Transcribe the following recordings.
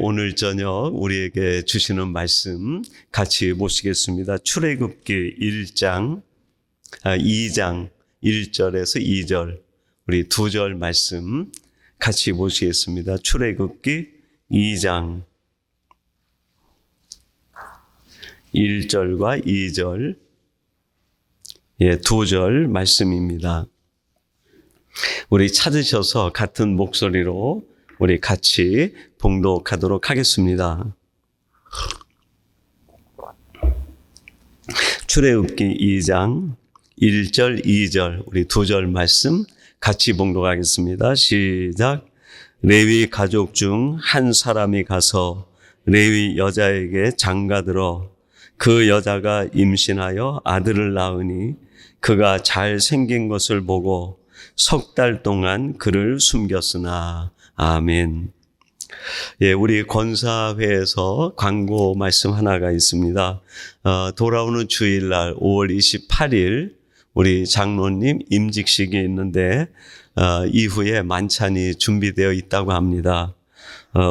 오늘 저녁 우리에게 주시는 말씀 같이 보시겠습니다. 출애굽기 2장 1절에서 2절, 우리 2절 말씀 같이 보시겠습니다. 출애굽기 2장 1절과 2절, 2절 말씀입니다. 우리 찾으셔서 같은 목소리로 우리 같이 봉독하도록 하겠습니다. 출애굽기 2장 1절, 2절, 우리 2절 말씀 같이 봉독하겠습니다. 시작. 레위 가족 중 한 사람이 가서 레위 여자에게 장가들어 그 여자가 임신하여 아들을 낳으니 그가 잘생긴 것을 보고 석 달 동안 그를 숨겼으나. 아멘. 우리 권사회에서 광고 말씀 하나가 있습니다. 돌아오는 주일날 5월 28일 우리 장로님 임직식이 있는데 이후에 만찬이 준비되어 있다고 합니다.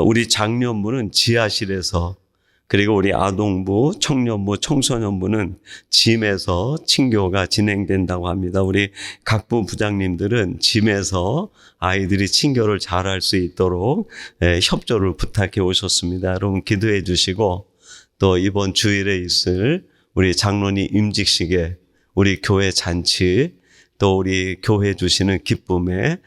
우리 장년부는 지하실에서, 그리고 우리 아동부, 청년부, 청소년부는 짐에서 친교가 진행된다고 합니다. 우리 각부 부장님들은 짐에서 아이들이 친교를 잘할 수 있도록 협조를 부탁해 오셨습니다. 여러분 기도해 주시고, 또 이번 주일에 있을 우리 장로님 임직식에 우리 교회 잔치, 또 우리 교회 주시는 기쁨에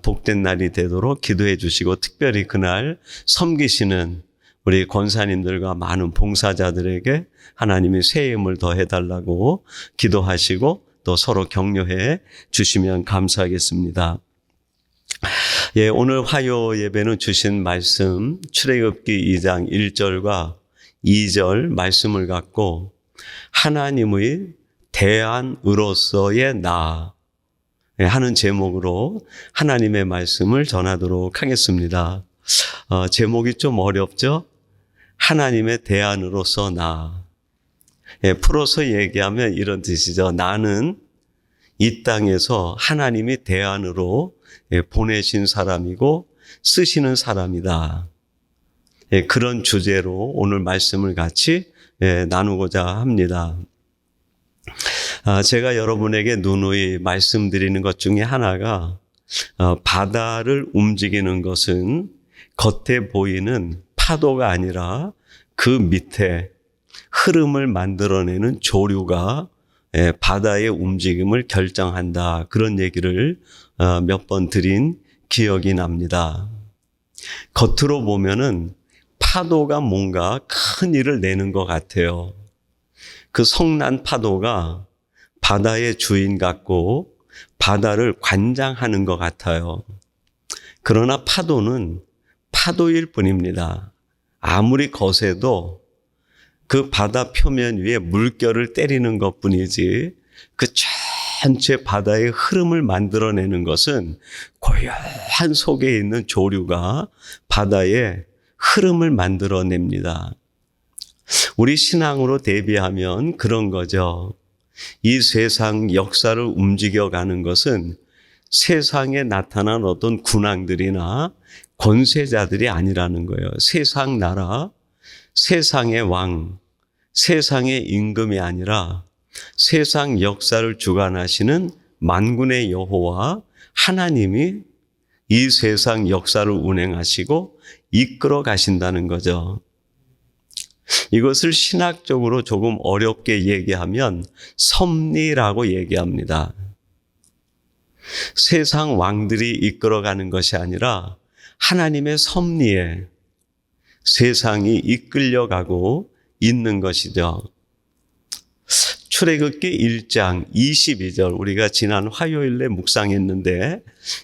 복된 날이 되도록 기도해 주시고, 특별히 그날 섬기시는 우리 권사님들과 많은 봉사자들에게 하나님이 새 힘을 더해달라고 기도하시고 또 서로 격려해 주시면 감사하겠습니다. 오늘 화요 예배는 주신 말씀 출애굽기 2장 1절과 2절 말씀을 갖고 하나님의 대안으로서의 나 하는 제목으로 하나님의 말씀을 전하도록 하겠습니다. 제목이 좀 어렵죠? 하나님의 대안으로서 나. 풀어서 얘기하면 이런 뜻이죠. 나는 이 땅에서 하나님이 대안으로 보내신 사람이고 쓰시는 사람이다. 그런 주제로 오늘 말씀을 같이 나누고자 합니다. 제가 여러분에게 누누이 말씀드리는 것 중에 하나가 바다를 움직이는 것은 겉에 보이는 파도가 아니라 그 밑에 흐름을 만들어내는 조류가 바다의 움직임을 결정한다. 그런 얘기를 몇 번 드린 기억이 납니다. 겉으로 보면은 파도가 뭔가 큰 일을 내는 것 같아요. 그 성난 파도가 바다의 주인 같고 바다를 관장하는 것 같아요. 그러나 파도는 파도일 뿐입니다. 아무리 거세도 그 바다 표면 위에 물결을 때리는 것뿐이지 그 전체 바다의 흐름을 만들어내는 것은 고요한 속에 있는 조류가 바다의 흐름을 만들어냅니다. 우리 신앙으로 대비하면 그런 거죠. 이 세상 역사를 움직여가는 것은 세상에 나타난 어떤 군왕들이나 권세자들이 아니라는 거예요. 세상 나라, 세상의 왕, 세상의 임금이 아니라 세상 역사를 주관하시는 만군의 여호와 하나님이 이 세상 역사를 운행하시고 이끌어 가신다는 거죠. 이것을 신학적으로 조금 어렵게 얘기하면 섭리라고 얘기합니다. 세상 왕들이 이끌어가는 것이 아니라 하나님의 섭리에 세상이 이끌려가고 있는 것이죠. 출애굽기 1장 22절, 우리가 지난 화요일에 묵상했는데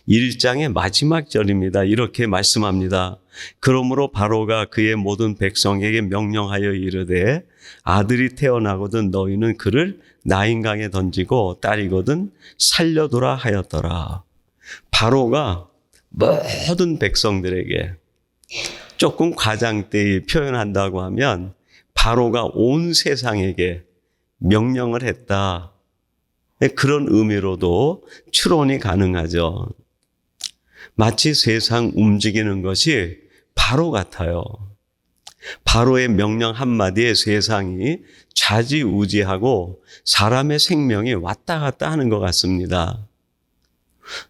1장의 마지막 절입니다. 이렇게 말씀합니다. 그러므로 바로가 그의 모든 백성에게 명령하여 이르되 아들이 태어나거든 너희는 그를 나인강에 던지고 딸이거든 살려두라 하였더라. 바로가 모든 백성들에게, 조금 과장되이 표현한다고 하면 바로가 온 세상에게 명령을 했다. 그런 의미로도 추론이 가능하죠. 마치 세상 움직이는 것이 바로 같아요. 바로의 명령 한마디에 세상이 좌지우지하고 사람의 생명이 왔다 갔다 하는 것 같습니다.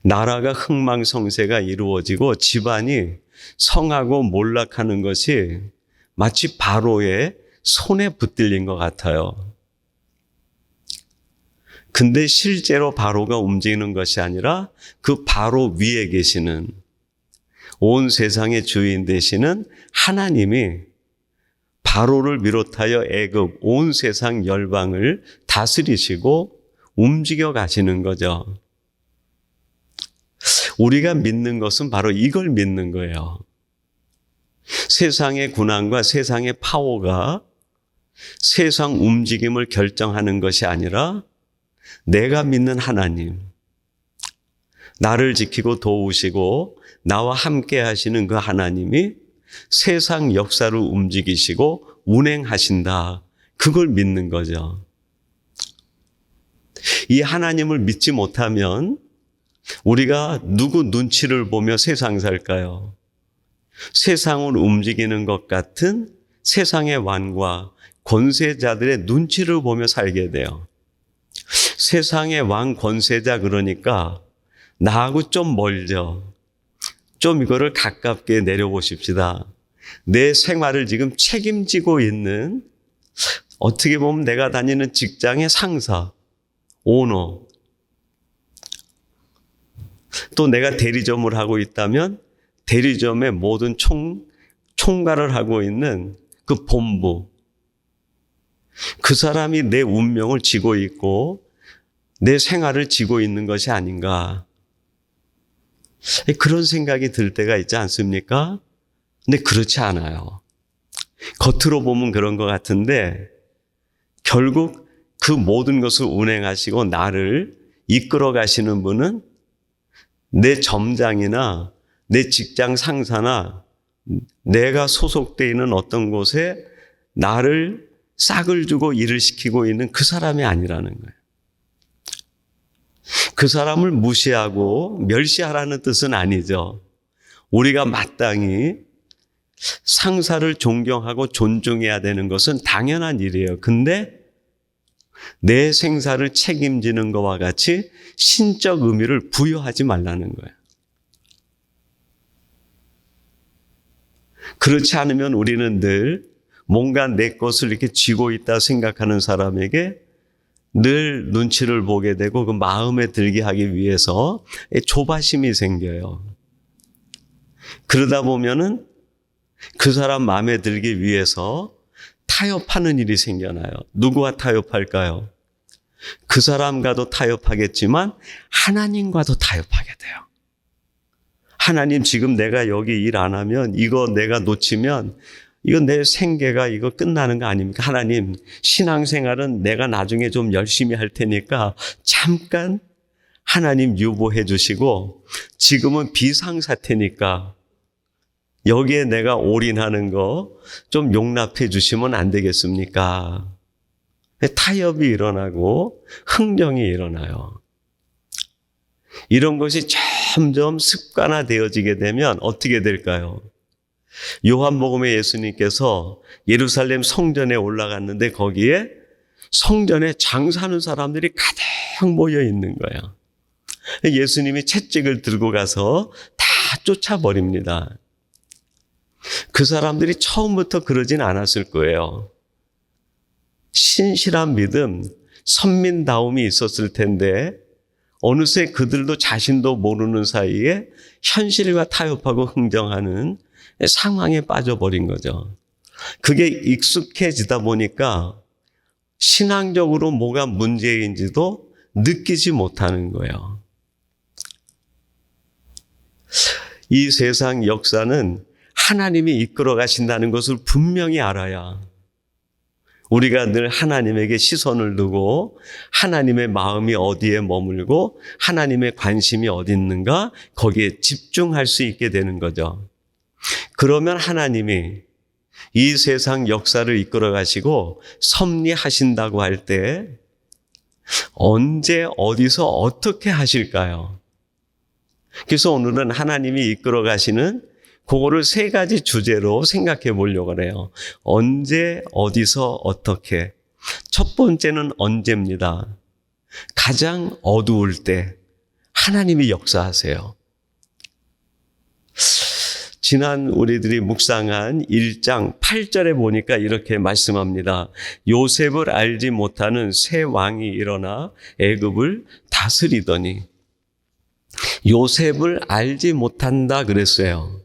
나라가 흥망성쇠가 이루어지고 집안이 성하고 몰락하는 것이 마치 바로의 손에 붙들린 것 같아요. 근데 실제로 바로가 움직이는 것이 아니라 그 바로 위에 계시는 온 세상의 주인 되시는 하나님이 바로를 비롯하여 애굽 온 세상 열방을 다스리시고 움직여 가시는 거죠. 우리가 믿는 것은 바로 이걸 믿는 거예요. 세상의 군왕과 세상의 파워가 세상 움직임을 결정하는 것이 아니라 내가 믿는 하나님, 나를 지키고 도우시고 나와 함께 하시는 그 하나님이 세상 역사를 움직이시고 운행하신다. 그걸 믿는 거죠. 이 하나님을 믿지 못하면 우리가 누구 눈치를 보며 세상 살까요? 세상을 움직이는 것 같은 세상의 왕과 권세자들의 눈치를 보며 살게 돼요. 세상의 왕 권세자 그러니까 나하고 좀 멀죠. 좀 이거를 가깝게 내려보십시다. 내 생활을 지금 책임지고 있는, 어떻게 보면 내가 다니는 직장의 상사, 오너, 또 내가 대리점을 하고 있다면 대리점의 모든 총괄을 하고 있는 그 본부, 그 사람이 내 운명을 지고 있고 내 생활을 지고 있는 것이 아닌가, 그런 생각이 들 때가 있지 않습니까? 근데 그렇지 않아요. 겉으로 보면 그런 것 같은데 결국 그 모든 것을 운행하시고 나를 이끌어 가시는 분은 내 점장이나 내 직장 상사나 내가 소속되어 있는 어떤 곳에 나를 싹을 주고 일을 시키고 있는 그 사람이 아니라는 거예요. 그 사람을 무시하고 멸시하라는 뜻은 아니죠. 우리가 마땅히 상사를 존경하고 존중해야 되는 것은 당연한 일이에요. 근데 내 생사를 책임지는 것과 같이 신적 의미를 부여하지 말라는 거예요. 그렇지 않으면 우리는 늘 뭔가 내 것을 이렇게 쥐고 있다 생각하는 사람에게 늘 눈치를 보게 되고 그 마음에 들게 하기 위해서 조바심이 생겨요. 그러다 보면은 그 사람 마음에 들기 위해서 타협하는 일이 생겨나요. 누구와 타협할까요? 그 사람과도 타협하겠지만 하나님과도 타협하게 돼요. 하나님, 지금 내가 여기 일 안 하면, 이거 내가 놓치면 이거 내 생계가 이거 끝나는 거 아닙니까? 하나님, 신앙생활은 내가 나중에 좀 열심히 할 테니까 잠깐 하나님 유보해 주시고 지금은 비상사태니까 여기에 내가 올인하는 거 좀 용납해 주시면 안 되겠습니까? 타협이 일어나고 흥정이 일어나요. 이런 것이 점점 습관화되어지게 되면 어떻게 될까요? 요한복음에 예수님께서 예루살렘 성전에 올라갔는데 거기에 성전에 장사하는 사람들이 가득 모여 있는 거예요. 예수님이 채찍을 들고 가서 다 쫓아버립니다. 그 사람들이 처음부터 그러진 않았을 거예요. 신실한 믿음, 선민다움이 있었을 텐데 어느새 그들도 자신도 모르는 사이에 현실과 타협하고 흥정하는 상황에 빠져버린 거죠. 그게 익숙해지다 보니까 신앙적으로 뭐가 문제인지도 느끼지 못하는 거예요. 이 세상 역사는 하나님이 이끌어 가신다는 것을 분명히 알아야 우리가 늘 하나님에게 시선을 두고 하나님의 마음이 어디에 머물고 하나님의 관심이 어디 있는가 거기에 집중할 수 있게 되는 거죠. 그러면 하나님이 이 세상 역사를 이끌어 가시고 섭리하신다고 할 때 언제 어디서 어떻게 하실까요? 그래서 오늘은 하나님이 이끌어 가시는 그거를 세 가지 주제로 생각해 보려고 해요. 언제, 어디서, 어떻게. 첫 번째는 언제입니다. 가장 어두울 때 하나님이 역사하세요. 지난 우리들이 묵상한 1장 8절에 보니까 이렇게 말씀합니다. 요셉을 알지 못하는 새 왕이 일어나 애굽을 다스리더니. 요셉을 알지 못한다 그랬어요.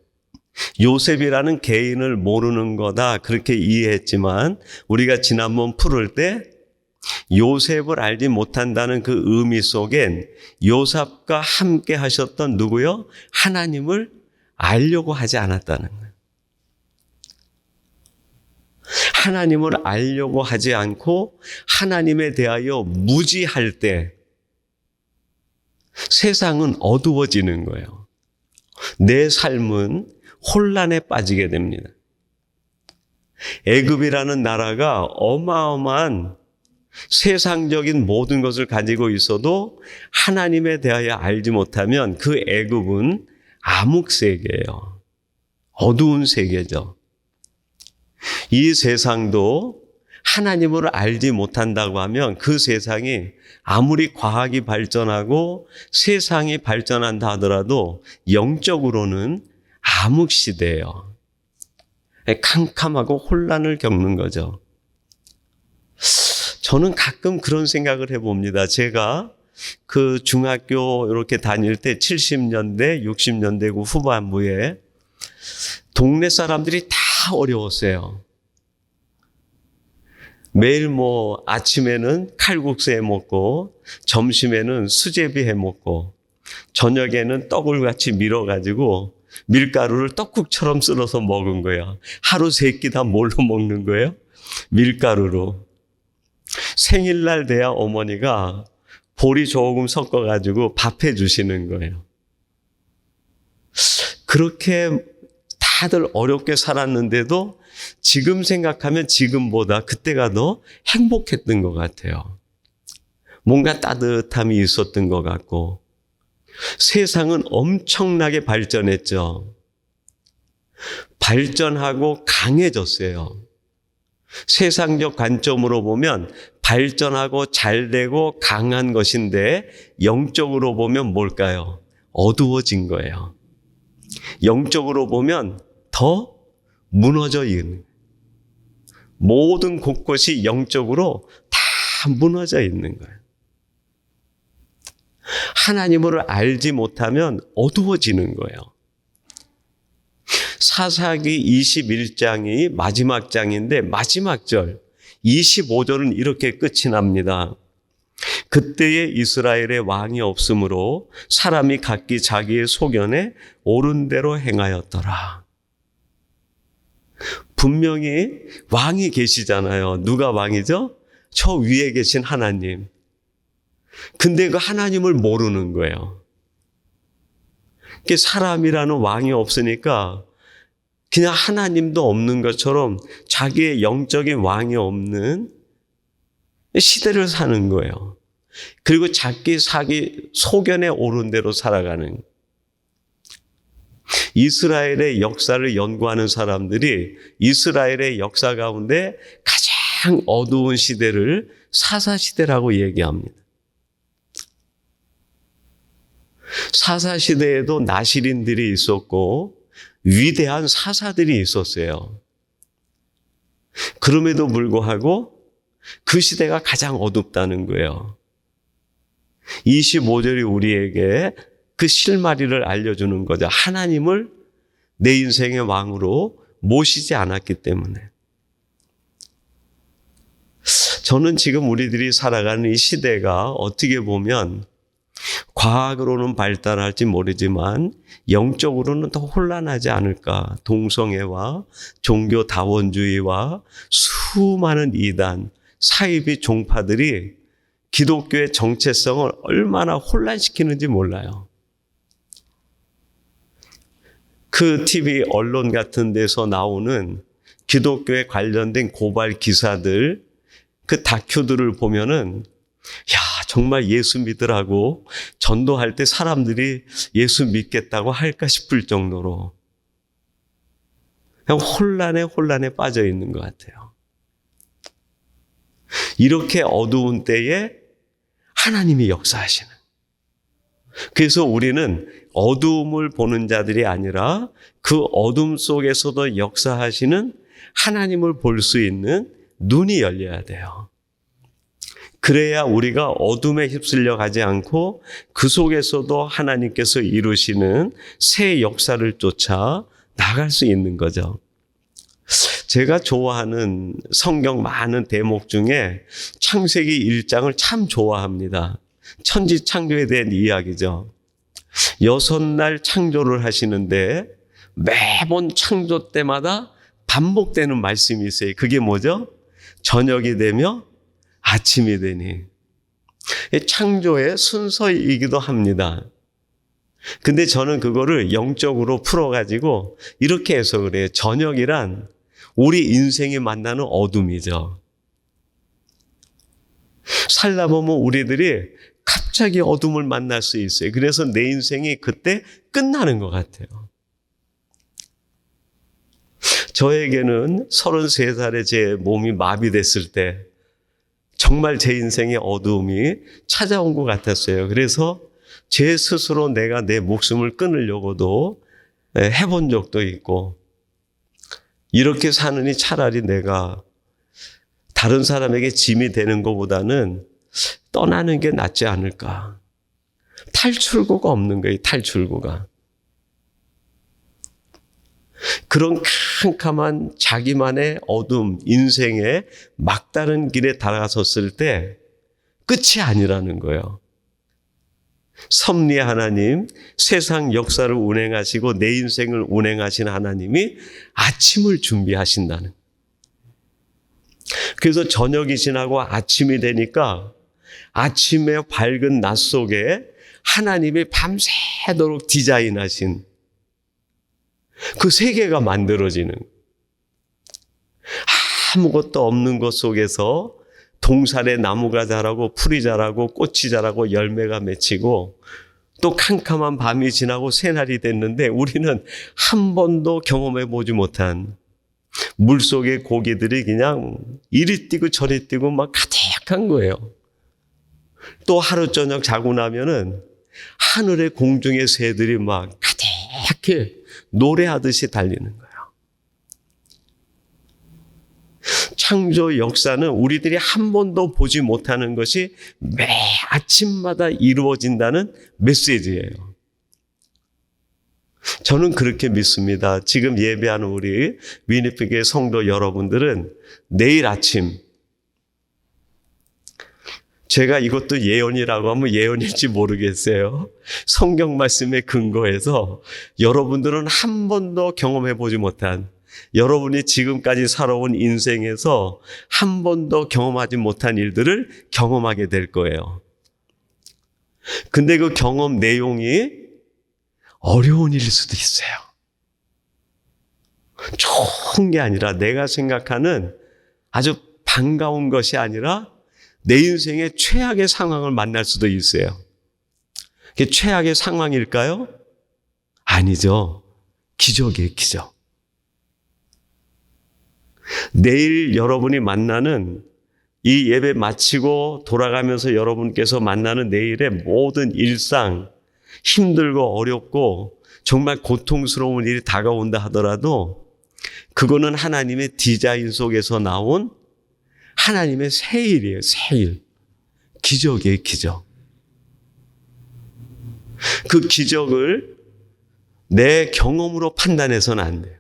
요셉이라는 개인을 모르는 거다 그렇게 이해했지만 우리가 지난번 풀을 때 요셉을 알지 못한다는 그 의미 속엔 요셉과 함께 하셨던 누구요? 하나님을 알려고 하지 않았다는 거예요. 하나님을 알려고 하지 않고 하나님에 대하여 무지할 때 세상은 어두워지는 거예요. 내 삶은 혼란에 빠지게 됩니다. 애굽이라는 나라가 어마어마한 세상적인 모든 것을 가지고 있어도 하나님에 대하여 알지 못하면 그 애굽은 암흑세계예요. 어두운 세계죠. 이 세상도 하나님을 알지 못한다고 하면 그 세상이 아무리 과학이 발전하고 세상이 발전한다 하더라도 영적으로는 암흑시대예요. 캄캄하고 혼란을 겪는 거죠. 저는 가끔 그런 생각을 해봅니다. 제가 그 중학교 이렇게 다닐 때 70년대, 60년대 후반부에 동네 사람들이 다 어려웠어요. 매일 아침에는 칼국수 해 먹고 점심에는 수제비 해 먹고 저녁에는 떡을 같이 밀어가지고 밀가루를 떡국처럼 썰어서 먹은 거예요. 하루 세 끼 다 뭘로 먹는 거예요? 밀가루로. 생일날 돼야 어머니가 보리 조금 섞어가지고 밥 해주시는 거예요. 그렇게 다들 어렵게 살았는데도 지금 생각하면 지금보다 그때가 더 행복했던 것 같아요. 뭔가 따뜻함이 있었던 것 같고 세상은 엄청나게 발전했죠. 발전하고 강해졌어요. 세상적 관점으로 보면 발전하고 잘되고 강한 것인데 영적으로 보면 뭘까요? 어두워진 거예요. 영적으로 보면 더 무너져 있는, 모든 곳곳이 영적으로 다 무너져 있는 거예요. 하나님을 알지 못하면 어두워지는 거예요. 사사기 21장이 마지막 장인데 마지막 절 25절은 이렇게 끝이 납니다. 그때에 이스라엘의 왕이 없으므로 사람이 각기 자기의 소견에 옳은 대로 행하였더라. 분명히 왕이 계시잖아요. 누가 왕이죠? 저 위에 계신 하나님. 근데 그 하나님을 모르는 거예요. 사람이라는 왕이 없으니까 그냥 하나님도 없는 것처럼 자기의 영적인 왕이 없는 시대를 사는 거예요. 그리고 자기 소견에 옳은 대로 살아가는. 이스라엘의 역사를 연구하는 사람들이 이스라엘의 역사 가운데 가장 어두운 시대를 사사시대라고 얘기합니다. 사사시대에도 나시린들이 있었고 위대한 사사들이 있었어요. 그럼에도 불구하고 그 시대가 가장 어둡다는 거예요. 25절이 우리에게 그 실마리를 알려주는 거죠. 하나님을 내 인생의 왕으로 모시지 않았기 때문에. 저는 지금 우리들이 살아가는 이 시대가 어떻게 보면 과학으로는 발달할지 모르지만 영적으로는 더 혼란하지 않을까. 동성애와 종교 다원주의와 수많은 이단, 사이비 종파들이 기독교의 정체성을 얼마나 혼란시키는지 몰라요. 그 TV 언론 같은 데서 나오는 기독교에 관련된 고발 기사들, 그 다큐들을 보면은 정말 예수 믿으라고 전도할 때 사람들이 예수 믿겠다고 할까 싶을 정도로 그냥 혼란에 빠져 있는 것 같아요. 이렇게 어두운 때에 하나님이 역사하시는. 그래서 우리는 어두움을 보는 자들이 아니라 그 어둠 속에서도 역사하시는 하나님을 볼 수 있는 눈이 열려야 돼요. 그래야 우리가 어둠에 휩쓸려 가지 않고 그 속에서도 하나님께서 이루시는 새 역사를 쫓아 나갈 수 있는 거죠. 제가 좋아하는 성경 많은 대목 중에 창세기 1장을 참 좋아합니다. 천지 창조에 대한 이야기죠. 6날 창조를 하시는데 매번 창조 때마다 반복되는 말씀이 있어요. 그게 뭐죠? 저녁이 되며 아침이 되니. 창조의 순서이기도 합니다. 근데 저는 그거를 영적으로 풀어가지고 이렇게 해석을 해요. 저녁이란 우리 인생이 만나는 어둠이죠. 살다 보면 우리들이 갑자기 어둠을 만날 수 있어요. 그래서 내 인생이 그때 끝나는 것 같아요. 저에게는 33살에 제 몸이 마비됐을 때 정말 제 인생의 어두움이 찾아온 것 같았어요. 그래서 제 스스로 내가 내 목숨을 끊으려고도 해본 적도 있고, 이렇게 사느니 차라리 내가 다른 사람에게 짐이 되는 것보다는 떠나는 게 낫지 않을까. 탈출구가 없는 거예요. 탈출구가. 그런 캄캄한 자기만의 어둠, 인생의 막다른 길에 다가섰을 때 끝이 아니라는 거예요. 섭리의 하나님, 세상 역사를 운행하시고 내 인생을 운행하신 하나님이 아침을 준비하신다는. 그래서 저녁이 지나고 아침이 되니까 아침의 밝은 낮 속에 하나님이 밤새도록 디자인하신 그 세계가 만들어지는, 아무것도 없는 것 속에서 동산에 나무가 자라고 풀이 자라고 꽃이 자라고 열매가 맺히고 또 캄캄한 밤이 지나고 새날이 됐는데 우리는 한 번도 경험해 보지 못한 물속의 고기들이 그냥 이리 뛰고 저리 뛰고 막 가득한 거예요. 또 하루 저녁 자고 나면은 하늘의 공중의 새들이 막 가득해 노래하듯이 달리는 거예요. 창조 역사는 우리들이 한 번도 보지 못하는 것이 매 아침마다 이루어진다는 메시지예요. 저는 그렇게 믿습니다. 지금 예배하는 우리 위니피그의 성도 여러분들은 내일 아침, 제가 이것도 예언이라고 하면 예언일지 모르겠어요. 성경 말씀에 근거해서 여러분들은 한 번도 경험해 보지 못한, 여러분이 지금까지 살아온 인생에서 한 번도 경험하지 못한 일들을 경험하게 될 거예요. 근데 그 경험 내용이 어려운 일일 수도 있어요. 좋은 게 아니라 내가 생각하는 아주 반가운 것이 아니라 내 인생의 최악의 상황을 만날 수도 있어요. 그게 최악의 상황일까요? 아니죠. 기적이에요, 기적. 내일 여러분이 만나는 이 예배 마치고 돌아가면서 여러분께서 만나는 내일의 모든 일상, 힘들고 어렵고 정말 고통스러운 일이 다가온다 하더라도 그거는 하나님의 디자인 속에서 나온 하나님의 새 일이에요. 새 일. 기적이에요. 기적. 그 기적을 내 경험으로 판단해서는 안 돼요.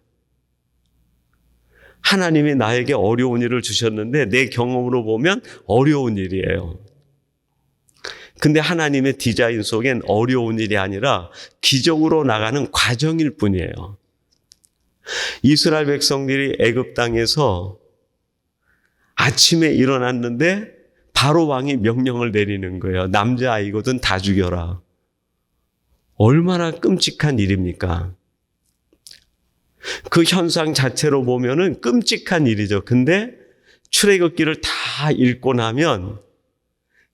하나님이 나에게 어려운 일을 주셨는데 내 경험으로 보면 어려운 일이에요. 근데 하나님의 디자인 속엔 어려운 일이 아니라 기적으로 나가는 과정일 뿐이에요. 이스라엘 백성들이 애굽 땅에서 아침에 일어났는데 바로 왕이 명령을 내리는 거예요. 남자아이거든 다 죽여라. 얼마나 끔찍한 일입니까? 그 현상 자체로 보면은 끔찍한 일이죠. 근데 출애굽기를 다 읽고 나면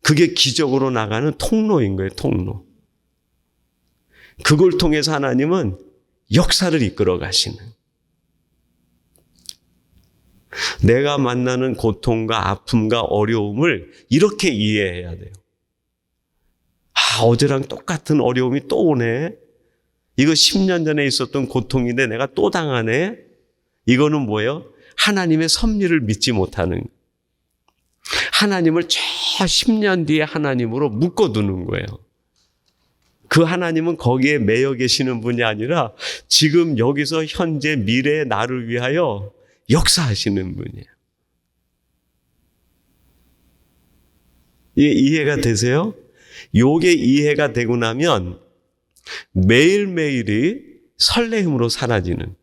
그게 기적으로 나가는 통로인 거예요. 통로. 그걸 통해서 하나님은 역사를 이끌어 가시는. 내가 만나는 고통과 아픔과 어려움을 이렇게 이해해야 돼요. 어제랑 똑같은 어려움이 또 오네. 이거 10년 전에 있었던 고통인데 내가 또 당하네. 이거는 뭐예요? 하나님의 섭리를 믿지 못하는, 하나님을 저 10년 뒤에 하나님으로 묶어두는 거예요. 그 하나님은 거기에 매여 계시는 분이 아니라 지금 여기서 현재 미래의 나를 위하여 역사하시는 분이에요. 이해가 되세요? 요게 이해가 되고 나면 매일매일이 설레임으로 사라지는,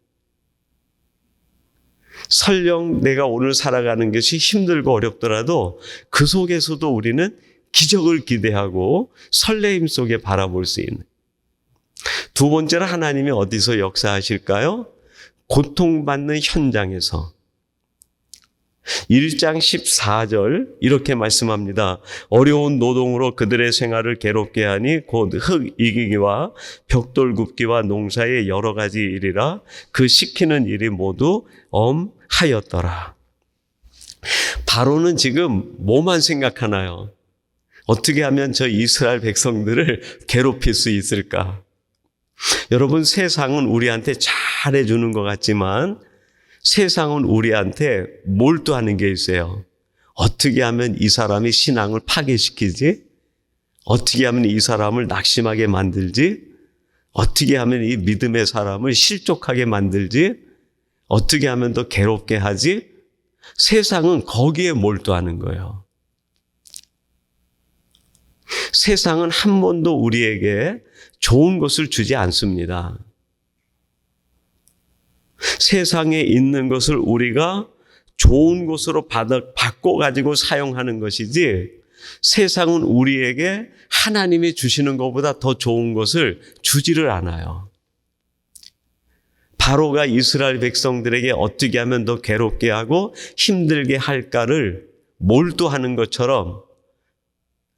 설령 내가 오늘 살아가는 것이 힘들고 어렵더라도 그 속에서도 우리는 기적을 기대하고 설레임 속에 바라볼 수 있는. 두 번째로 하나님이 어디서 역사하실까요? 고통받는 현장에서. 1장 14절 이렇게 말씀합니다. 어려운 노동으로 그들의 생활을 괴롭게 하니 곧 흙 이기기와 벽돌 굽기와 농사의 여러 가지 일이라 그 시키는 일이 모두 엄하였더라. 바로는 지금 뭐만 생각하나요? 어떻게 하면 저 이스라엘 백성들을 괴롭힐 수 있을까? 여러분, 세상은 우리한테 잘해주는 것 같지만 세상은 우리한테 몰두하는 게 있어요. 어떻게 하면 이 사람이 신앙을 파괴시키지? 어떻게 하면 이 사람을 낙심하게 만들지? 어떻게 하면 이 믿음의 사람을 실족하게 만들지? 어떻게 하면 더 괴롭게 하지? 세상은 거기에 몰두하는 거예요. 세상은 한 번도 우리에게 좋은 것을 주지 않습니다. 세상에 있는 것을 우리가 좋은 것으로 바꿔가지고 사용하는 것이지, 세상은 우리에게 하나님이 주시는 것보다 더 좋은 것을 주지를 않아요. 바로가 이스라엘 백성들에게 어떻게 하면 더 괴롭게 하고 힘들게 할까를 몰두하는 것처럼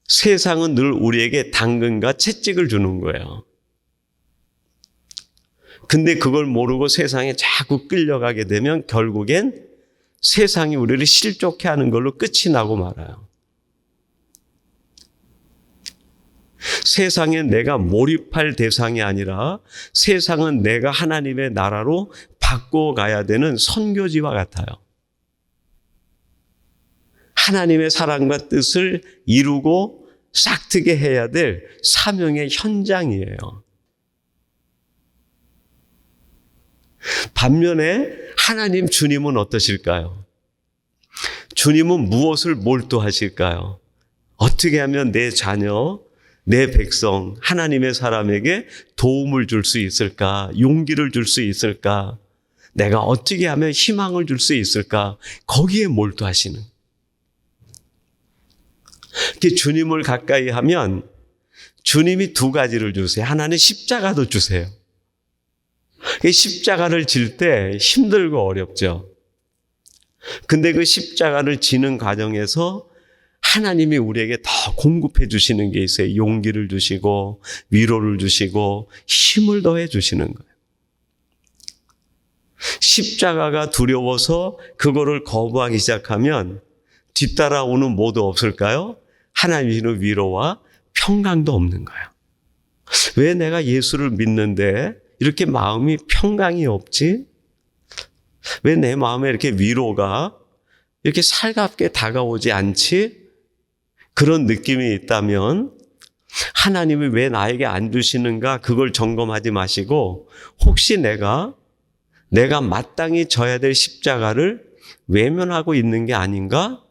세상은 늘 우리에게 당근과 채찍을 주는 거예요. 근데 그걸 모르고 세상에 자꾸 끌려가게 되면 결국엔 세상이 우리를 실족해 하는 걸로 끝이 나고 말아요. 세상에 내가 몰입할 대상이 아니라 세상은 내가 하나님의 나라로 바꿔가야 되는 선교지와 같아요. 하나님의 사랑과 뜻을 이루고 싹트게 해야 될 사명의 현장이에요. 반면에 하나님 주님은 어떠실까요? 주님은 무엇을 몰두하실까요? 어떻게 하면 내 자녀, 내 백성, 하나님의 사람에게 도움을 줄 수 있을까? 용기를 줄 수 있을까? 내가 어떻게 하면 희망을 줄 수 있을까? 거기에 몰두하시는. 이렇게 주님을 가까이 하면 주님이 두 가지를 주세요. 하나는 십자가도 주세요. 십자가를 질 때 힘들고 어렵죠. 근데 그 십자가를 지는 과정에서 하나님이 우리에게 더 공급해 주시는 게 있어요. 용기를 주시고 위로를 주시고 힘을 더해 주시는 거예요. 십자가가 두려워서 그거를 거부하기 시작하면 뒤따라오는 뭐도 없을까요? 하나님의 위로와 평강도 없는 거예요. 왜 내가 예수를 믿는데 이렇게 마음이 평강이 없지? 왜 내 마음에 이렇게 위로가 이렇게 살갑게 다가오지 않지? 그런 느낌이 있다면 하나님이 왜 나에게 안 주시는가? 그걸 점검하지 마시고 혹시 내가 마땅히 져야 될 십자가를 외면하고 있는 게 아닌가?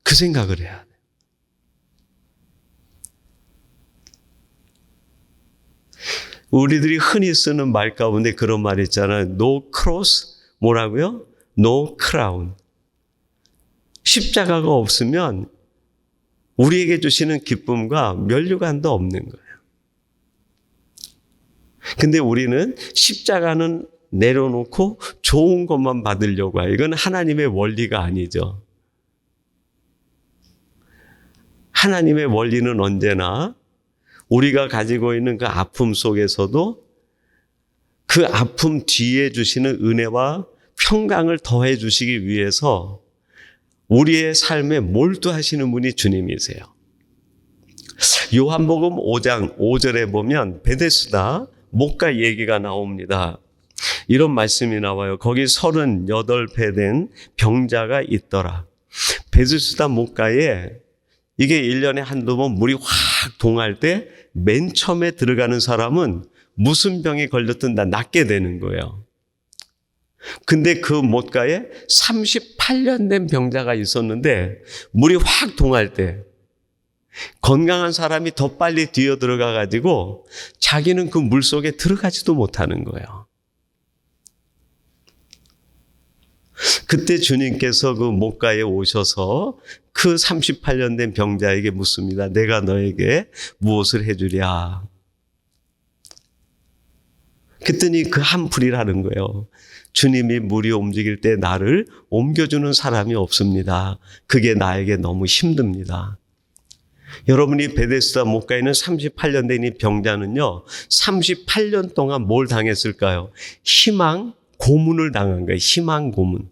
그 생각을 해야 돼요. 우리들이 흔히 쓰는 말 가운데 그런 말 있잖아요. No cross, 뭐라고요? No crown. 십자가가 없으면 우리에게 주시는 기쁨과 면류관도 없는 거예요. 근데 우리는 십자가는 내려놓고 좋은 것만 받으려고 해요. 이건 하나님의 원리가 아니죠. 하나님의 원리는 언제나 우리가 가지고 있는 그 아픔 속에서도 그 아픔 뒤에 주시는 은혜와 평강을 더해 주시기 위해서 우리의 삶에 몰두하시는 분이 주님이세요. 요한복음 5장 5절에 보면 베데스다 목가 얘기가 나옵니다. 이런 말씀이 나와요. 거기 38배 된 병자가 있더라. 베데스다 목가에 이게 1년에 한두 번 물이 확 동할 때 맨 처음에 들어가는 사람은 무슨 병에 걸렸든 다 낫게 되는 거예요. 근데 그 못가에 38년 된 병자가 있었는데 물이 확 동할 때 건강한 사람이 더 빨리 뛰어 들어가 가지고 자기는 그 물 속에 들어가지도 못하는 거예요. 그때 주님께서 그 목가에 오셔서 그 38년 된 병자에게 묻습니다. 내가 너에게 무엇을 해주랴? 그랬더니 그 한풀이라는 거예요. 주님이 물이 움직일 때 나를 옮겨주는 사람이 없습니다. 그게 나에게 너무 힘듭니다. 여러분이 베데스다 목가에 있는 38년 된 이 병자는요, 38년 동안 뭘 당했을까요? 희망 고문을 당한 거예요. 희망 고문.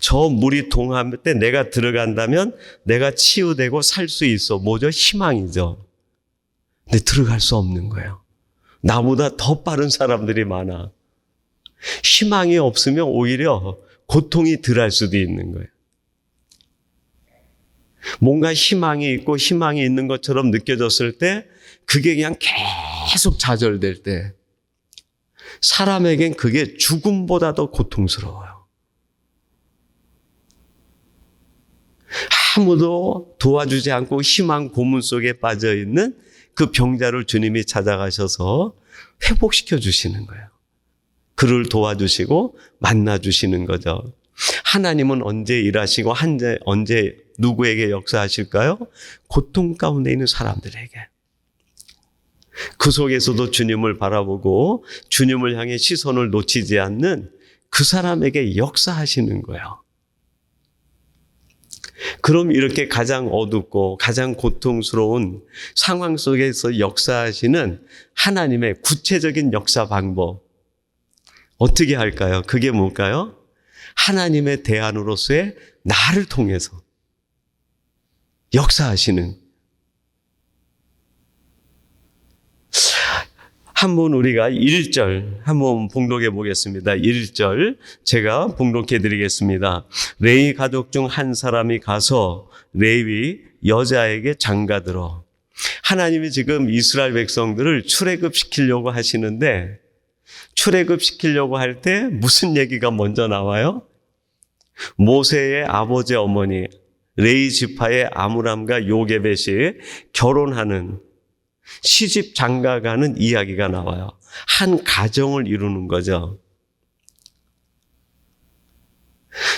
저 물이 동할 때 내가 들어간다면 내가 치유되고 살 수 있어. 뭐죠? 희망이죠. 근데 들어갈 수 없는 거예요. 나보다 더 빠른 사람들이 많아. 희망이 없으면 오히려 고통이 덜할 수도 있는 거예요. 뭔가 희망이 있고 희망이 있는 것처럼 느껴졌을 때 그게 그냥 계속 좌절될 때 사람에겐 그게 죽음보다 더 고통스러워요. 아무도 도와주지 않고 희망 고문 속에 빠져 있는 그 병자를 주님이 찾아가셔서 회복시켜 주시는 거예요. 그를 도와주시고 만나주시는 거죠. 하나님은 언제 일하시고 언제 누구에게 역사하실까요? 고통 가운데 있는 사람들에게. 그 속에서도 주님을 바라보고 주님을 향해 시선을 놓치지 않는 그 사람에게 역사하시는 거예요. 그럼 이렇게 가장 어둡고 가장 고통스러운 상황 속에서 역사하시는 하나님의 구체적인 역사 방법 어떻게 할까요? 그게 뭘까요? 하나님의 대안으로서의 나를 통해서 역사하시는. 한번 우리가 1절 한번 봉독해 보겠습니다. 1절 제가 봉독해 드리겠습니다. 레위 가족 중 한 사람이 가서 레위 여자에게 장가들어. 하나님이 지금 이스라엘 백성들을 출애굽시키려고 하시는데 출애굽시키려고 할 때 무슨 얘기가 먼저 나와요? 모세의 아버지 어머니 레위 지파의 아므람과 요게벳이 결혼하는 시집 장가가는 이야기가 나와요. 한 가정을 이루는 거죠.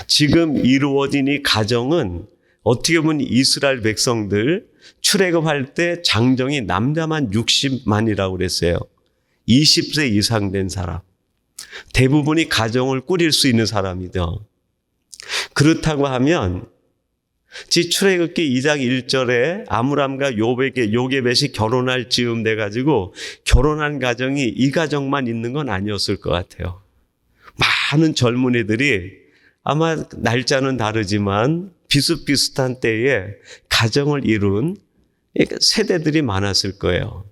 지금 이루어진 이 가정은 어떻게 보면 이스라엘 백성들 출애굽할 때 장정이 남자만 60만이라고 그랬어요. 20세 이상 된 사람. 대부분이 가정을 꾸릴 수 있는 사람이죠. 그렇다고 하면 출애굽기 2장 1절에 아므람과 요게벳이 결혼할 즈음 돼가지고 결혼한 가정이 이 가정만 있는 건 아니었을 것 같아요. 많은 젊은이들이 아마 날짜는 다르지만 비슷비슷한 때에 가정을 이룬 세대들이 많았을 거예요.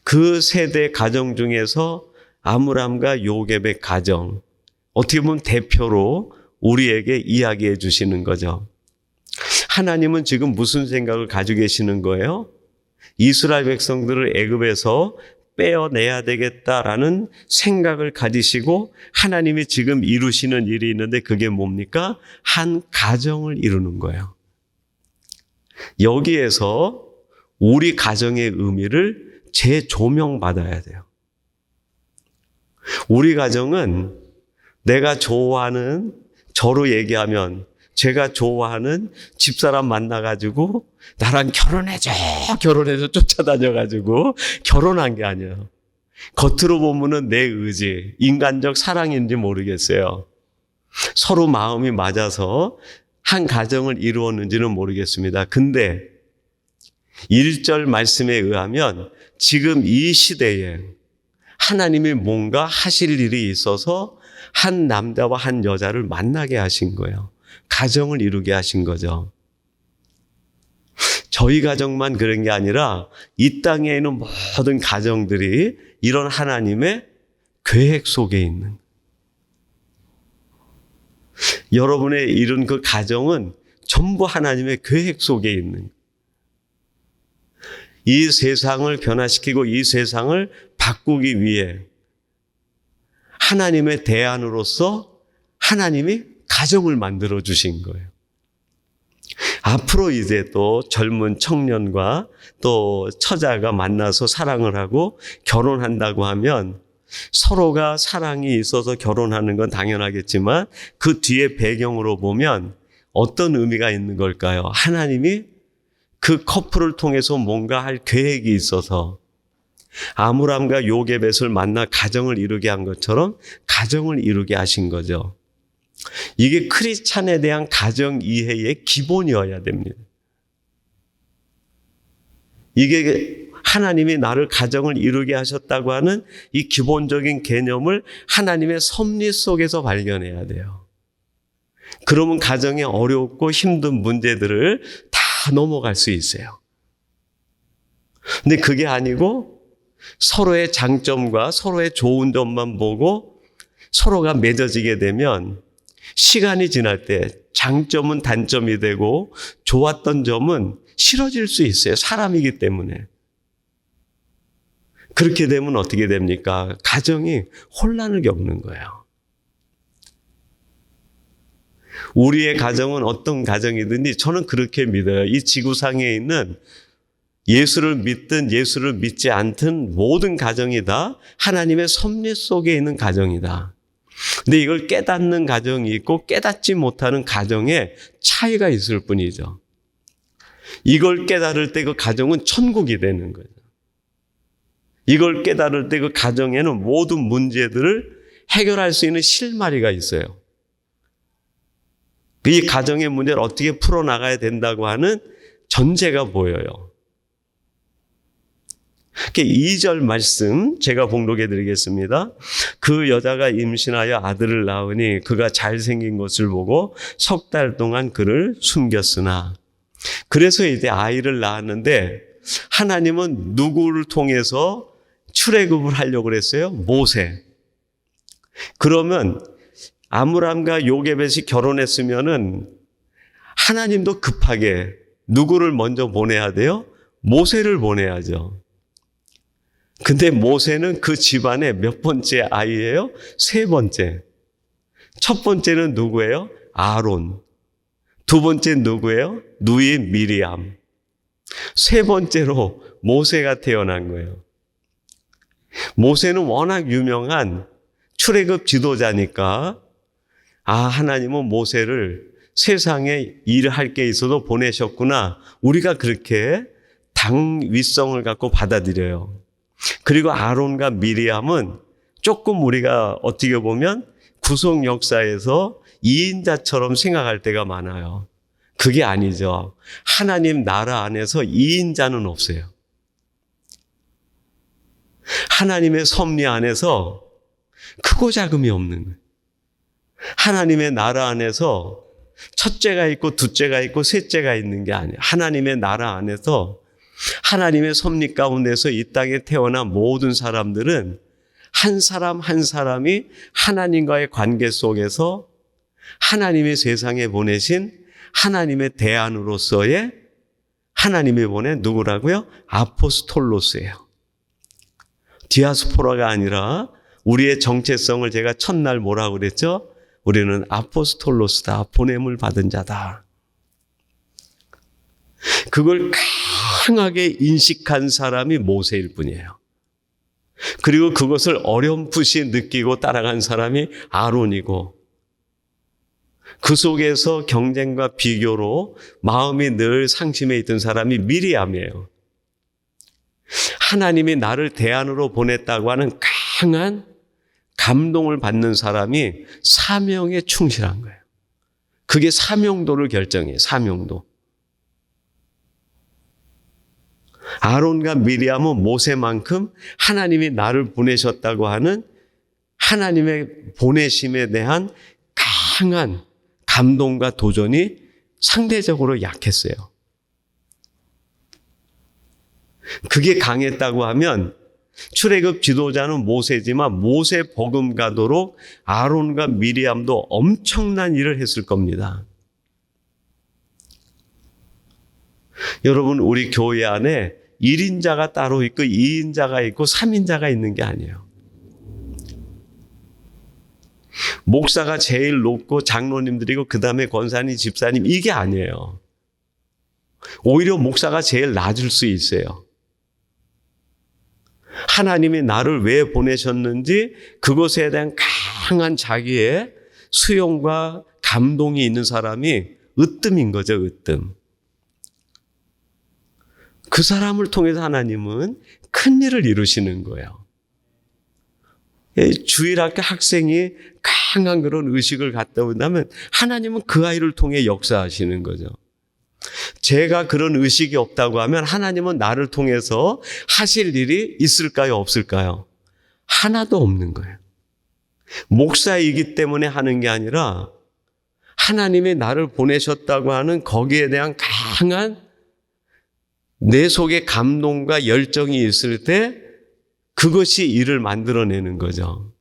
그 세대 가정 중에서 아므람과 요게벳 가정, 어떻게 보면 대표로 우리에게 이야기해 주시는 거죠. 하나님은 지금 무슨 생각을 가지고 계시는 거예요? 이스라엘 백성들을 애굽에서 빼어내야 되겠다라는 생각을 가지시고 하나님이 지금 이루시는 일이 있는데 그게 뭡니까? 한 가정을 이루는 거예요. 여기에서 우리 가정의 의미를 재조명받아야 돼요. 우리 가정은 내가 좋아하는, 저로 얘기하면 제가 좋아하는 집사람 만나가지고 나랑 결혼해줘 쫓아다녀가지고 결혼한 게 아니에요. 겉으로 보면은 내 의지, 인간적 사랑인지 모르겠어요. 서로 마음이 맞아서 한 가정을 이루었는지는 모르겠습니다. 근데 1절 말씀에 의하면 지금 이 시대에 하나님이 뭔가 하실 일이 있어서 한 남자와 한 여자를 만나게 하신 거예요. 가정을 이루게 하신 거죠. 저희 가정만 그런 게 아니라 이 땅에 있는 모든 가정들이 이런 하나님의 계획 속에 있는, 여러분의 이룬 그 가정은 전부 하나님의 계획 속에 있는, 이 세상을 변화시키고 이 세상을 바꾸기 위해 하나님의 대안으로서 하나님이 가정을 만들어 주신 거예요. 앞으로 이제 또 젊은 청년과 또 처자가 만나서 사랑을 하고 결혼한다고 하면 서로가 사랑이 있어서 결혼하는 건 당연하겠지만 그 뒤에 배경으로 보면 어떤 의미가 있는 걸까요? 하나님이 그 커플을 통해서 뭔가 할 계획이 있어서 아므람과 요게벳을 만나 가정을 이루게 한 것처럼 가정을 이루게 하신 거죠. 이게 크리스찬에 대한 가정 이해의 기본이어야 됩니다. 이게 하나님이 나를 가정을 이루게 하셨다고 하는 이 기본적인 개념을 하나님의 섭리 속에서 발견해야 돼요. 그러면 가정에 어렵고 힘든 문제들을 다 넘어갈 수 있어요. 근데 그게 아니고 서로의 장점과 서로의 좋은 점만 보고 서로가 맺어지게 되면 시간이 지날 때 장점은 단점이 되고 좋았던 점은 싫어질 수 있어요. 사람이기 때문에. 그렇게 되면 어떻게 됩니까? 가정이 혼란을 겪는 거예요. 우리의 가정은 어떤 가정이든지 저는 그렇게 믿어요. 이 지구상에 있는 예수를 믿든 예수를 믿지 않든 모든 가정이 다 하나님의 섭리 속에 있는 가정이다. 근데 이걸 깨닫는 가정이 있고 깨닫지 못하는 가정에 차이가 있을 뿐이죠. 이걸 깨달을 때 그 가정은 천국이 되는 거죠. 이걸 깨달을 때 그 가정에는 모든 문제들을 해결할 수 있는 실마리가 있어요. 이 가정의 문제를 어떻게 풀어나가야 된다고 하는 전제가 보여요. 2절 말씀 제가 봉독해 드리겠습니다. 그 여자가 임신하여 아들을 낳으니 그가 잘생긴 것을 보고 3달 동안 그를 숨겼으나, 그래서 이제 아이를 낳았는데 하나님은 누구를 통해서 출애굽을 하려고 그랬어요? 모세. 그러면 아므람과 요게벳이 결혼했으면은 하나님도 급하게 누구를 먼저 보내야 돼요? 모세를 보내야죠. 근데 모세는 그 집안의 몇 번째 아이예요? 3번째. 첫 번째는 누구예요? 아론. 2번째 누구예요? 누이 미리암. 3번째로 모세가 태어난 거예요. 모세는 워낙 유명한 출애굽 지도자니까 하나님은 모세를 세상에 일할 게 있어도 보내셨구나. 우리가 그렇게 당위성을 갖고 받아들여요. 그리고 아론과 미리암은 조금 우리가 어떻게 보면 구속 역사에서 2인자처럼 생각할 때가 많아요. 그게 아니죠. 하나님 나라 안에서 2인자는 없어요. 하나님의 섭리 안에서 크고 작음이 없는 거예요. 하나님의 나라 안에서 첫째가 있고 둘째가 있고 셋째가 있는 게 아니에요. 하나님의 나라 안에서 하나님의 섭리 가운데서 이 땅에 태어난 모든 사람들은 한 사람 한 사람이 하나님과의 관계 속에서 하나님의 세상에 보내신 하나님의 대안으로서의 하나님이 보낸 누구라고요? 아포스톨로스예요. 디아스포라가 아니라 우리의 정체성을 제가 첫날 뭐라고 그랬죠? 우리는 아포스톨로스다. 보냄을 받은 자다. 그걸 강하게 인식한 사람이 모세일 뿐이에요. 그리고 그것을 어렴풋이 느끼고 따라간 사람이 아론이고, 그 속에서 경쟁과 비교로 마음이 늘 상심해 있던 사람이 미리암이에요. 하나님이 나를 대안으로 보냈다고 하는 강한 감동을 받는 사람이 사명에 충실한 거예요. 그게 사명도를 결정해요. 사명도. 아론과 미리암은 모세만큼 하나님이 나를 보내셨다고 하는 하나님의 보내심에 대한 강한 감동과 도전이 상대적으로 약했어요. 그게 강했다고 하면 출애굽 지도자는 모세지만 모세 복음 가도록 아론과 미리암도 엄청난 일을 했을 겁니다. 여러분, 우리 교회 안에 1인자가 따로 있고 2인자가 있고 3인자가 있는 게 아니에요. 목사가 제일 높고 장로님들이고 그 다음에 권사님, 집사님, 이게 아니에요. 오히려 목사가 제일 낮을 수 있어요. 하나님이 나를 왜 보내셨는지 그것에 대한 강한 자기의 수용과 감동이 있는 사람이 으뜸인 거죠, 으뜸. 그 사람을 통해서 하나님은 큰 일을 이루시는 거예요. 주일학교 학생이 강한 그런 의식을 갖다 온다면 하나님은 그 아이를 통해 역사하시는 거죠. 제가 그런 의식이 없다고 하면 하나님은 나를 통해서 하실 일이 있을까요, 없을까요? 하나도 없는 거예요. 목사이기 때문에 하는 게 아니라 하나님이 나를 보내셨다고 하는 거기에 대한 강한 내 속에 감동과 열정이 있을 때 그것이 일을 만들어내는 거죠.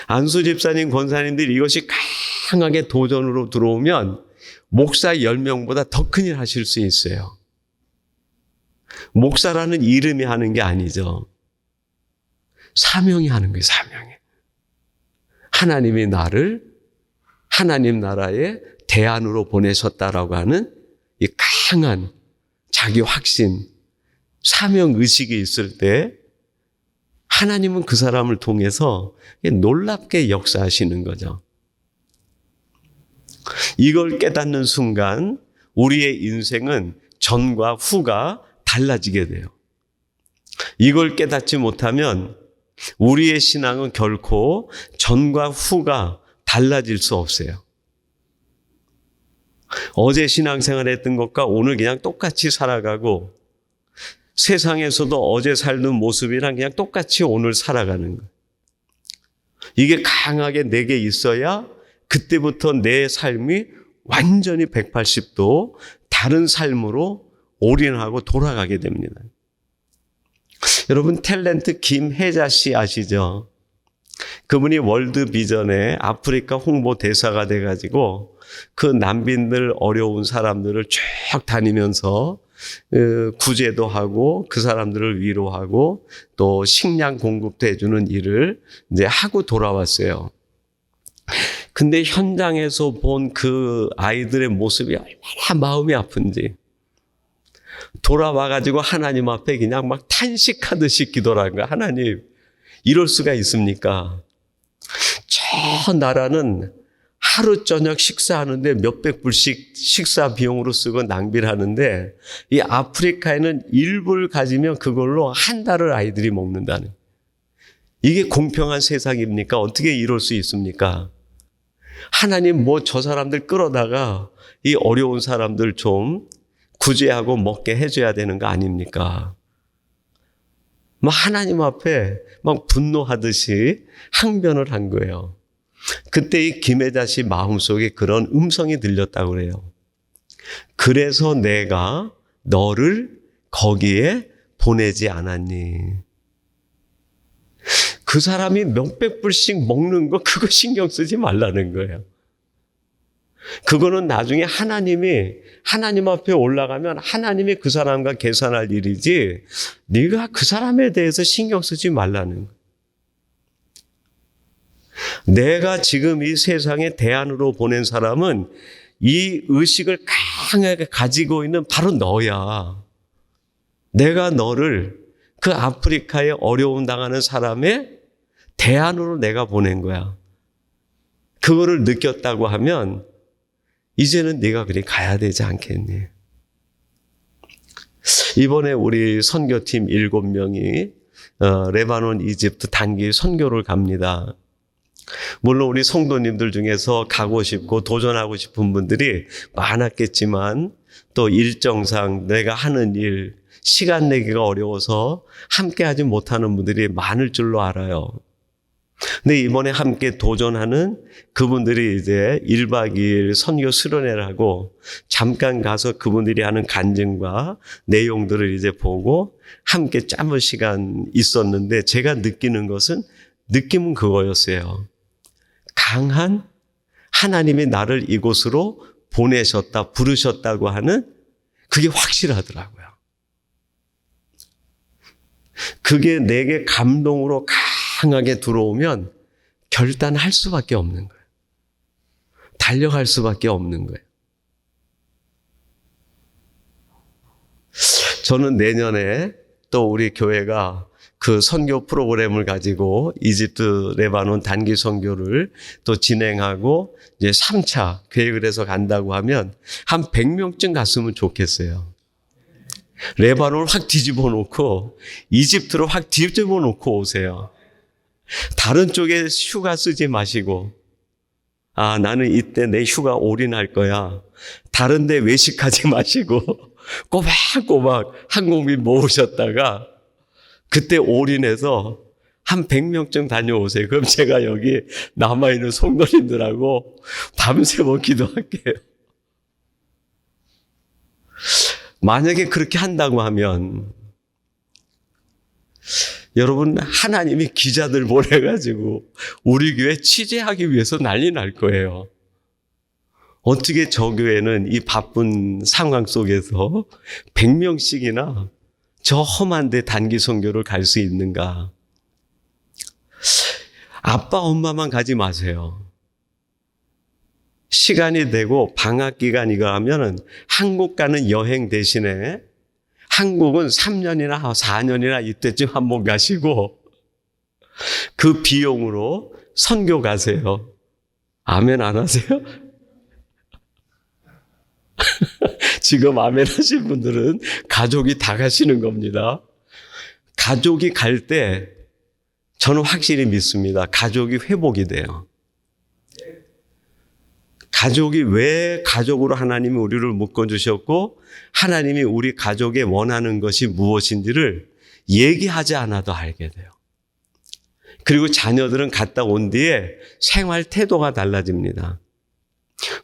안수 집사님, 권사님들이 이것이 강하게 도전으로 들어오면 목사 10명보다 더 큰일 하실 수 있어요. 목사라는 이름이 하는 게 아니죠. 사명이 하는 거예요, 사명이. 하나님이 나를 하나님 나라의 대안으로 보내셨다라고 하는 이 강한 자기 확신, 사명 의식이 있을 때 하나님은 그 사람을 통해서 놀랍게 역사하시는 거죠. 이걸 깨닫는 순간 우리의 인생은 전과 후가 달라지게 돼요. 이걸 깨닫지 못하면 우리의 신앙은 결코 전과 후가 달라질 수 없어요. 어제 신앙생활 했던 것과 오늘 그냥 똑같이 살아가고 세상에서도 어제 살던 모습이랑 그냥 똑같이 오늘 살아가는 거예요. 이게 강하게 내게 있어야 그때부터 내 삶이 완전히 180도 다른 삶으로 올인하고 돌아가게 됩니다. 여러분, 탤런트 김혜자 씨 아시죠? 그분이 월드비전의 아프리카 홍보 대사가 돼가지고 그 난민들, 어려운 사람들을 쭉 다니면서 구제도 하고 그 사람들을 위로하고 또 식량 공급도 해주는 일을 이제 하고 돌아왔어요. 근데 현장에서 본 그 아이들의 모습이 얼마나 마음이 아픈지 돌아와가지고 하나님 앞에 그냥 막 탄식하듯이 기도를 한 거야. 하나님, 이럴 수가 있습니까? 저 나라는 하루 저녁 식사하는데 몇백 불씩 식사 비용으로 쓰고 낭비를 하는데 이 아프리카에는 1불 가지면 그걸로 한 달을 아이들이 먹는다는, 이게 공평한 세상입니까? 어떻게 이럴 수 있습니까? 하나님, 뭐 저 사람들 끌어다가 이 어려운 사람들 좀 구제하고 먹게 해줘야 되는 거 아닙니까? 막 하나님 앞에 막 분노하듯이 항변을 한 거예요. 그때 이 김혜자 씨 마음속에 그런 음성이 들렸다고 그래요. 그래서 내가 너를 거기에 보내지 않았니? 그 사람이 몇백 불씩 먹는 거 그거 신경 쓰지 말라는 거예요. 그거는 나중에 하나님이 하나님 앞에 올라가면 하나님이 그 사람과 계산할 일이지 네가 그 사람에 대해서 신경 쓰지 말라는 거예요. 내가 지금 이 세상에 대안으로 보낸 사람은 이 의식을 강하게 가지고 있는 바로 너야. 내가 너를 그 아프리카에 어려움 당하는 사람의 대안으로 내가 보낸 거야. 그거를 느꼈다고 하면 이제는 네가 그리 가야 되지 않겠니? 이번에 우리 선교팀 7명이 레바논, 이집트 단기 선교를 갑니다. 물론 우리 성도님들 중에서 가고 싶고 도전하고 싶은 분들이 많았겠지만 또 일정상 내가 하는 일, 시간 내기가 어려워서 함께하지 못하는 분들이 많을 줄로 알아요. 근데 이번에 함께 도전하는 그분들이 이제 1박 2일 선교 수련회를 하고 잠깐 가서 그분들이 하는 간증과 내용들을 이제 보고 함께 짧은 시간 있었는데 제가 느낌은 그거였어요. 강한 하나님이 나를 이곳으로 보내셨다, 부르셨다고 하는 그게 확실하더라고요. 그게 내게 감동으로 강하게 들어오면 결단할 수밖에 없는 거예요. 달려갈 수밖에 없는 거예요. 저는 내년에 또 우리 교회가 그 선교 프로그램을 가지고 이집트, 레바논 단기 선교를 또 진행하고 이제 3차 계획을 해서 간다고 하면 한 100명쯤 갔으면 좋겠어요. 레바논을 확 뒤집어 놓고 이집트를 확 뒤집어 놓고 오세요. 다른 쪽에 휴가 쓰지 마시고, 아, 나는 이때 내 휴가 올인할 거야. 다른 데 외식하지 마시고 꼬박꼬박 항공비 모으셨다가 그때 올인해서 한 100명쯤 다녀오세요. 그럼 제가 여기 남아있는 성도님들하고 밤새워 기도할게요. 만약에 그렇게 한다고 하면 여러분, 하나님이 기자들 보내가지고 우리 교회 취재하기 위해서 난리 날 거예요. 어떻게 저 교회는 이 바쁜 상황 속에서 100명씩이나 저 험한데 단기 선교를 갈 수 있는가? 아빠, 엄마만 가지 마세요. 시간이 되고 방학 기간이가 하면은 한국 가는 여행 대신에 한국은 3년이나 4년이나 이때쯤 한번 가시고 그 비용으로 선교 가세요. 아멘 안 하세요? 지금 아멘 하신 분들은 가족이 다 가시는 겁니다. 가족이 갈 때 저는 확실히 믿습니다. 가족이 회복이 돼요. 가족이 왜 가족으로 하나님이 우리를 묶어주셨고 하나님이 우리 가족에 원하는 것이 무엇인지를 얘기하지 않아도 알게 돼요. 그리고 자녀들은 갔다 온 뒤에 생활 태도가 달라집니다.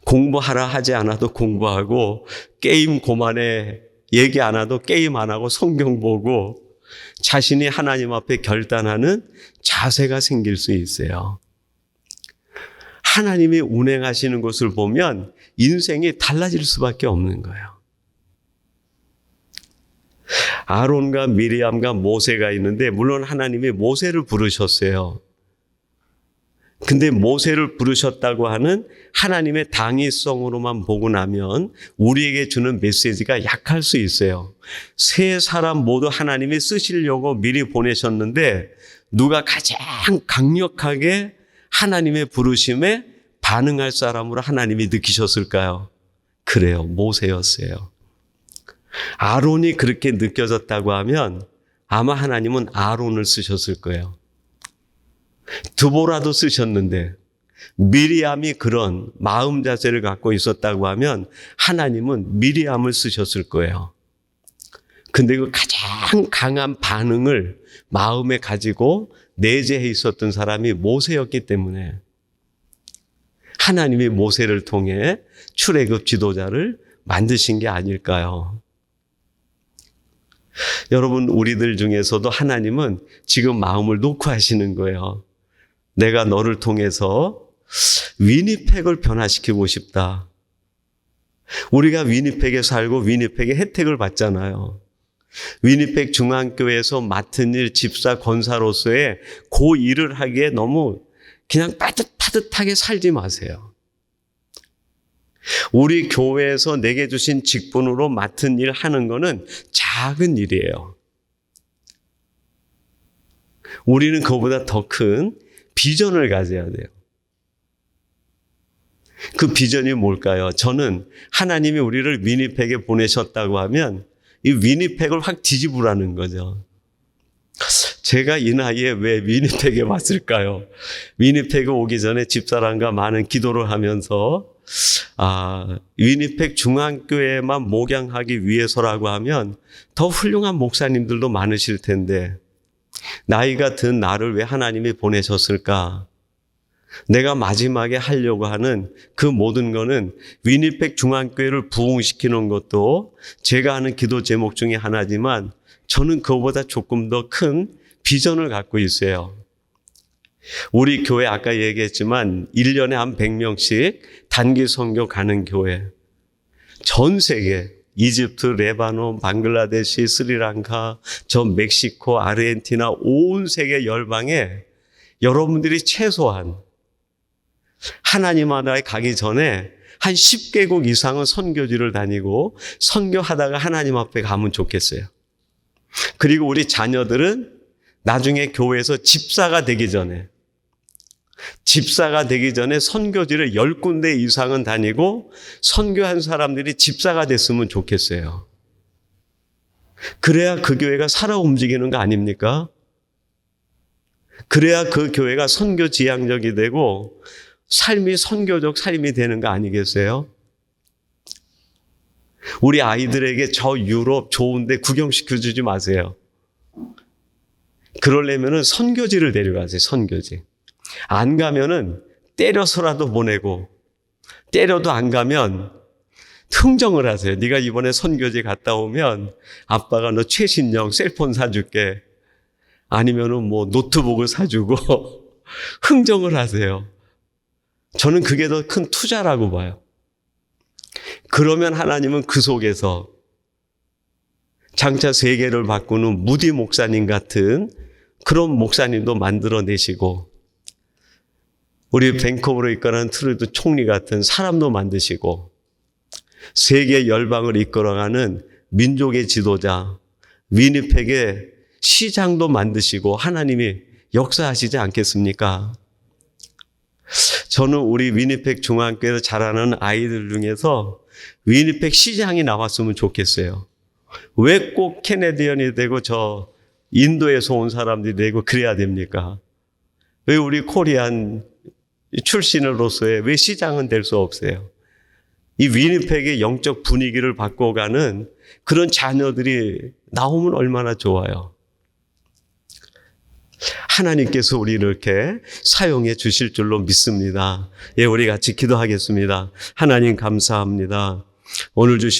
공부하라 하지 않아도 공부하고 게임 그만해 얘기 안 하도 게임 안 하고 성경 보고 자신이 하나님 앞에 결단하는 자세가 생길 수 있어요. 하나님이 운행하시는 것을 보면 인생이 달라질 수밖에 없는 거예요. 아론과 미리암과 모세가 있는데 물론 하나님이 모세를 부르셨어요. 근데 모세를 부르셨다고 하는 하나님의 당위성으로만 보고 나면 우리에게 주는 메시지가 약할 수 있어요. 세 사람 모두 하나님이 쓰시려고 미리 보내셨는데 누가 가장 강력하게 하나님의 부르심에 반응할 사람으로 하나님이 느끼셨을까요? 그래요. 모세였어요. 아론이 그렇게 느껴졌다고 하면 아마 하나님은 아론을 쓰셨을 거예요. 드보라도 쓰셨는데 미리암이 그런 마음 자세를 갖고 있었다고 하면 하나님은 미리암을 쓰셨을 거예요. 근데 그 가장 강한 반응을 마음에 가지고 내재해 있었던 사람이 모세였기 때문에 하나님이 모세를 통해 출애굽 지도자를 만드신 게 아닐까요? 여러분, 우리들 중에서도 하나님은 지금 마음을 놓고 하시는 거예요. 내가 너를 통해서 위니펙을 변화시키고 싶다. 우리가 위니펙에 살고 위니펙의 혜택을 받잖아요. 위니펙 중앙교회에서 맡은 일, 집사, 권사로서의 그 일을 하기에 너무 그냥 빠듯하게 살지 마세요. 우리 교회에서 내게 주신 직분으로 맡은 일 하는 거는 작은 일이에요. 우리는 그보다 더 큰 비전을 가져야 돼요. 그 비전이 뭘까요? 저는 하나님이 우리를 위니펙에 보내셨다고 하면 이 위니펙을 확 뒤집으라는 거죠. 제가 이 나이에 왜 위니펙에 왔을까요? 위니펙에 오기 전에 집사람과 많은 기도를 하면서 위니펙 중앙교회만 목양하기 위해서라고 하면 더 훌륭한 목사님들도 많으실 텐데 나이가 든 나를 왜 하나님이 보내셨을까? 내가 마지막에 하려고 하는 그 모든 거는 위니펙 중앙교회를 부흥시키는 것도 제가 하는 기도 제목 중에 하나지만 저는 그거보다 조금 더 큰 비전을 갖고 있어요. 우리 교회 아까 얘기했지만 1년에 한 100명씩 단기 선교 가는 교회. 전 세계 이집트, 레바논, 방글라데시, 스리랑카, 저 멕시코, 아르헨티나 온 세계 열방에 여러분들이 최소한 하나님 나라에 가기 전에 한 10개국 이상은 선교지를 다니고 선교하다가 하나님 앞에 가면 좋겠어요. 그리고 우리 자녀들은 나중에 교회에서 집사가 되기 전에 선교지를 10군데 이상은 다니고 선교한 사람들이 집사가 됐으면 좋겠어요. 그래야 그 교회가 살아 움직이는 거 아닙니까? 그래야 그 교회가 선교 지향적이 되고 삶이 선교적 삶이 되는 거 아니겠어요? 우리 아이들에게 저 유럽 좋은데 구경시켜주지 마세요. 그러려면은 선교지를 데려가세요. 선교지. 안 가면은 때려서라도 보내고, 때려도 안 가면 흥정을 하세요. 네가 이번에 선교지 갔다 오면 아빠가 너 최신형 셀폰 사줄게. 아니면은 뭐 노트북을 사주고 흥정을 하세요. 저는 그게 더 큰 투자라고 봐요. 그러면 하나님은 그 속에서 장차 세계를 바꾸는 무디 목사님 같은 그런 목사님도 만들어내시고, 우리 밴커버로 이끌어가는 트루드 총리 같은 사람도 만드시고, 세계 열방을 이끌어가는 민족의 지도자, 위니펙의 시장도 만드시고 하나님이 역사하시지 않겠습니까? 저는 우리 위니펙 중앙교회에서 자라는 아이들 중에서 위니펙 시장이 나왔으면 좋겠어요. 왜 꼭 캐네디언이 되고 저 인도에서 온 사람들이 되고 그래야 됩니까? 왜 우리 코리안 출신으로서의 왜 시장은 될 수 없어요? 이 위니펙의 영적 분위기를 바꿔가는 그런 자녀들이 나오면 얼마나 좋아요. 하나님께서 우리를 이렇게 사용해 주실 줄로 믿습니다. 예, 우리 같이 기도하겠습니다. 하나님 감사합니다. 오늘 주신